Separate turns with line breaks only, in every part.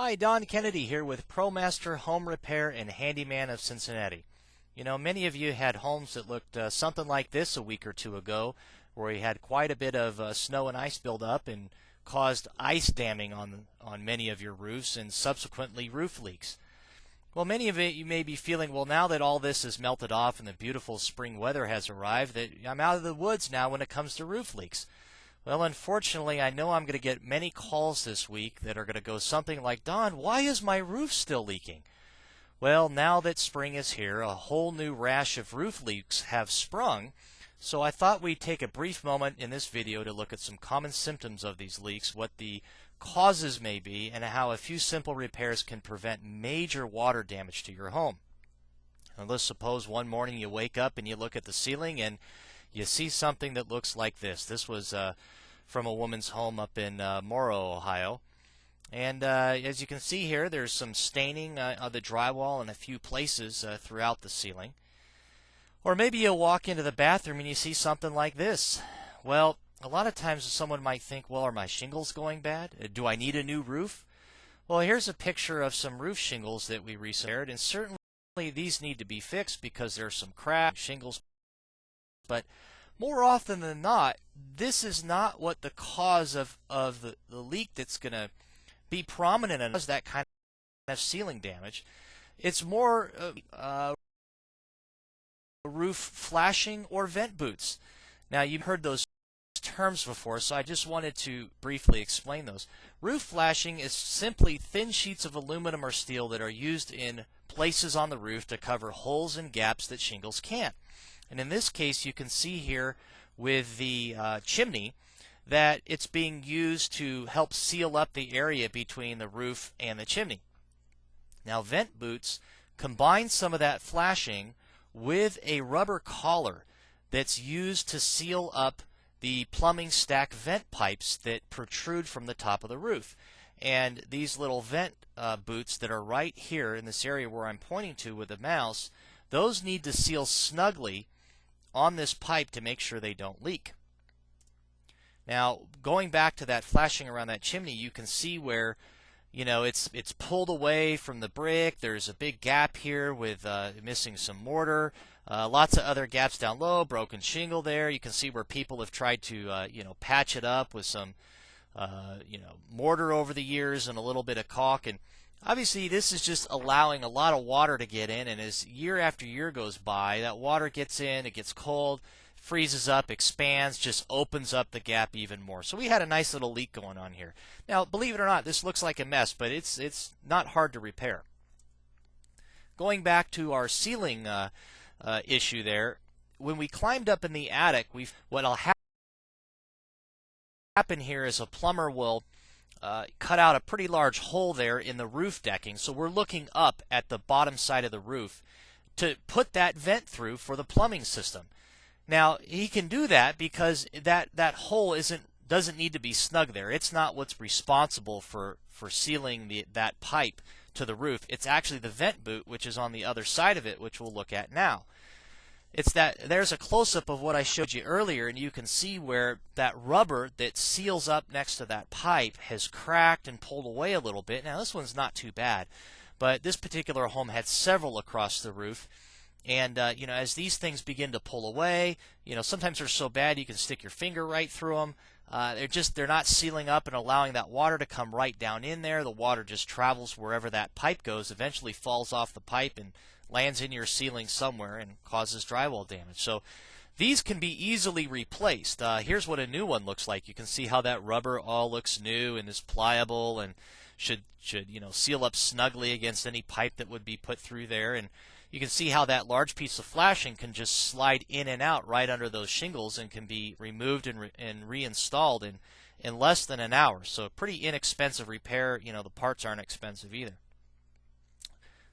Hi, Don Kennedy here with ProMaster Home Repair and Handyman of Cincinnati. You know, many of you had homes that looked something like this a week or two ago, where you had quite a bit of snow and ice buildup and caused ice damming on many of your roofs and subsequently roof leaks. Well, many of you may be feeling, well, now that all this is melted off and the beautiful spring weather has arrived, that I'm out of the woods now when it comes to roof leaks. Well, unfortunately, I know I'm going to get many calls this week that are going to go something like, Don, why is my roof still leaking? Well, now that spring is here, a whole new rash of roof leaks have sprung, so I thought we'd take a brief moment in this video to look at some common symptoms of these leaks, what the causes may be, and how a few simple repairs can prevent major water damage to your home. Now, let's suppose one morning you wake up and you look at the ceiling and you see something that looks like this. This was from a woman's home up in Morrow, Ohio. And as you can see here, there's some staining of the drywall in a few places throughout the ceiling. Or maybe you'll walk into the bathroom and you see something like this. Well, a lot of times someone might think, well, are my shingles going bad? Do I need a new roof? Well, here's a picture of some roof shingles that we recently repaired, and certainly these need to be fixed because there's some cracks, shingles. But more often than not, this is not what the cause of the leak that's going to be prominent and cause that kind of ceiling damage. It's more roof flashing or vent boots. Now, you've heard those terms before, so I just wanted to briefly explain those. Roof flashing is simply thin sheets of aluminum or steel that are used in places on the roof to cover holes and gaps that shingles can't. And in this case, you can see here with the chimney that it's being used to help seal up the area between the roof and the chimney. Now, vent boots combine some of that flashing with a rubber collar that's used to seal up the plumbing stack vent pipes that protrude from the top of the roof. And these little vent boots that are right here in this area where I'm pointing to with the mouse, those need to seal snugly on this pipe to make sure they don't leak. Now, going back to that flashing around that chimney, you can see where, you know, it's pulled away from the brick. There's a big gap here with missing some mortar. Lots of other gaps down low, broken shingle there. You can see where people have tried to, patch it up with some, mortar over the years and a little bit of caulk. And obviously, this is just allowing a lot of water to get in, and as year after year goes by, that water gets in, it gets cold, freezes up, expands, just opens up the gap even more. So we had a nice little leak going on here. Now, believe it or not, this looks like a mess, but it's not hard to repair. Going back to our ceiling issue there, when we climbed up in the attic, what'll happen here is a plumber will cut out a pretty large hole there in the roof decking, so we're looking up at the bottom side of the roof to put that vent through for the plumbing system. Now, he can do that because that hole doesn't need to be snug there. It's not what's responsible for sealing that pipe to the roof. It's actually the vent boot, which is on the other side of it, which we'll look at now. It's that there's a close-up of what I showed you earlier, and you can see where that rubber that seals up next to that pipe has cracked and pulled away a little bit. Now, this one's not too bad, but this particular home had several across the roof. And, as these things begin to pull away, sometimes they're so bad you can stick your finger right through them. They're not sealing up and allowing that water to come right down in there. The water just travels wherever that pipe goes, eventually falls off the pipe and lands in your ceiling somewhere and causes drywall damage. So these can be easily replaced. Here's what a new one looks like. You can see how that rubber all looks new and is pliable and should seal up snugly against any pipe that would be put through there. And you can see how that large piece of flashing can just slide in and out right under those shingles and can be removed and reinstalled in less than an hour. So a pretty inexpensive repair. The parts aren't expensive either.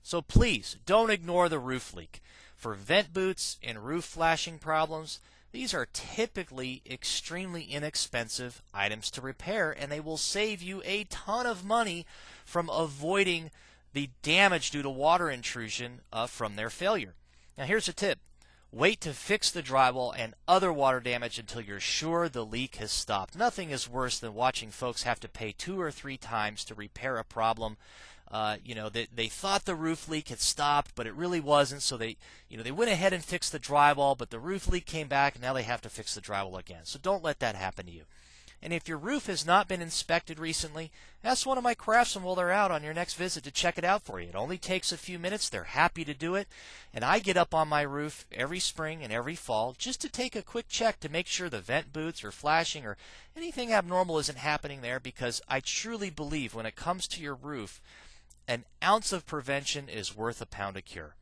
So please, don't ignore the roof leak. For vent boots and roof flashing problems, these are typically extremely inexpensive items to repair, and they will save you a ton of money from avoiding the damage due to water intrusion from their failure. Now, here's a tip. Wait to fix the drywall and other water damage until you're sure the leak has stopped. Nothing is worse than watching folks have to pay 2 or 3 times to repair a problem. They thought the roof leak had stopped, but it really wasn't. So they went ahead and fixed the drywall, but the roof leak came back, and now they have to fix the drywall again. So don't let that happen to you. And if your roof has not been inspected recently, ask one of my craftsmen while they're out on your next visit to check it out for you. It only takes a few minutes. They're happy to do it. And I get up on my roof every spring and every fall just to take a quick check to make sure the vent boots are flashing or anything abnormal isn't happening there, because I truly believe when it comes to your roof, an ounce of prevention is worth a pound of cure.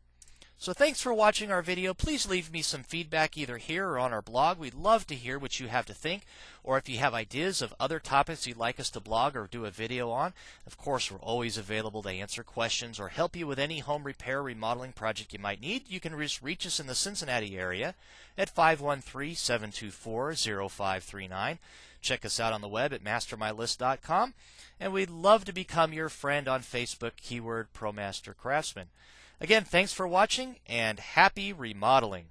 So thanks for watching our video. Please leave me some feedback either here or on our blog. We'd love to hear what you have to think, or if you have ideas of other topics you'd like us to blog or do a video on. Of course, we're always available to answer questions or help you with any home repair or remodeling project you might need. You can just reach us in the Cincinnati area at 513-724-0539. Check us out on the web at mastermylist.com, and we'd love to become your friend on Facebook, keyword ProMaster Craftsman. Again, thanks for watching, and happy remodeling.